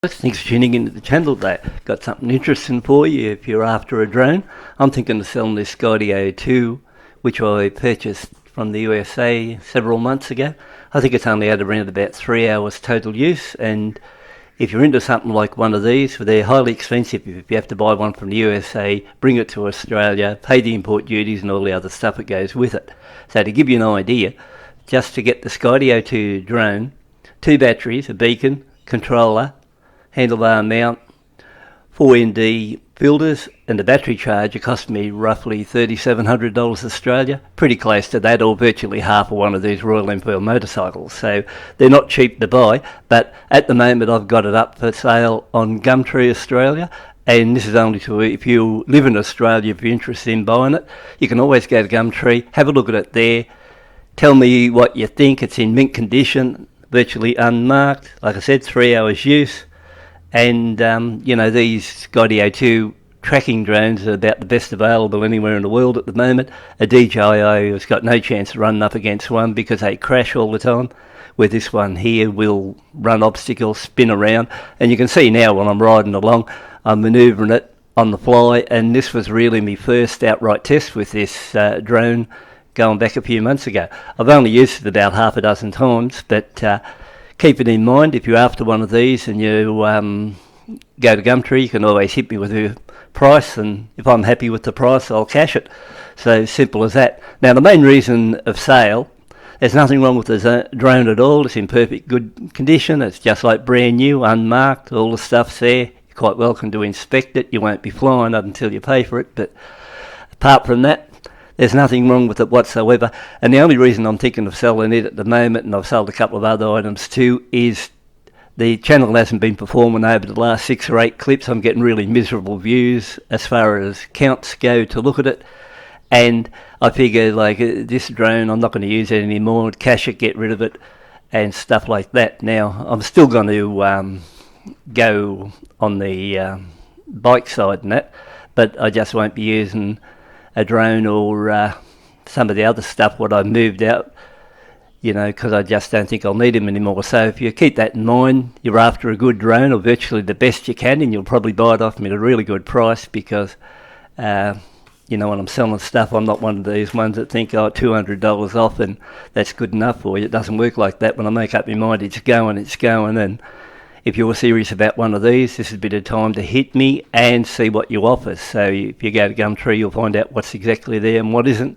Thanks for tuning into the channel today. Got something interesting for you if you're after a drone. I'm thinking of selling this Skydio 2, which I purchased from the USA several months ago. I think it's only had around about 3 hours total use, and if you're into something like one of these, they're highly expensive. If you have to buy one from the USA, bring it to Australia, pay the import duties and all the other stuff that goes with it. So to give you an idea, just to get the Skydio 2 drone, 2 batteries, a beacon, controller, handlebar mount, 4ND filters and the battery charge, it cost me roughly $3,700 Australia, pretty close to that, or virtually half of one of these Royal Enfield motorcycles. So they're not cheap to buy, but at the moment I've got it up for sale on Gumtree Australia, and this is only to if you live in Australia. If you're interested in buying it, you can always go to Gumtree, have a look at it there, tell me what you think. It's in mint condition, virtually unmarked, like I said, 3 hours use. And, these Skydio 2 tracking drones are about the best available anywhere in the world at the moment. A DJI has got no chance of running up against one because they crash all the time, where this one here will run obstacles, spin around. And you can see now when I'm riding along, I'm manoeuvring it on the fly, and this was really my first outright test with this drone going back a few months ago. I've only used it about half a dozen times, but keep it in mind, if you're after one of these and you go to Gumtree, you can always hit me with a price, and if I'm happy with the price, I'll cash it. So simple as that. Now, the main reason of sale, there's nothing wrong with the drone at all. It's in perfect good condition. It's just like brand new, unmarked. All the stuff's there. You're quite welcome to inspect it. You won't be flying up until you pay for it. But apart from that, there's nothing wrong with it whatsoever, and the only reason I'm thinking of selling it at the moment, and I've sold a couple of other items too, is the channel hasn't been performing over the last 6 or 8 clips. I'm getting really miserable views as far as counts go to look at it, and I figure like this drone, I'm not going to use it anymore, cash it, get rid of it, and stuff like that. Now, I'm still going to go on the bike side and that, but I just won't be using a drone or some of the other stuff what I moved out, because I just don't think I'll need them anymore. So if you keep that in mind, you're after a good drone, or virtually the best you can, and you'll probably buy it off me at a really good price, because when I'm selling stuff, I'm not one of these ones that think, $200 off and that's good enough for you. It doesn't work like that. When I make up my mind, it's going, and if you're serious about one of these, this is a bit of time to hit me and see what you offer. So if you go to Gumtree, you'll find out what's exactly there and what isn't.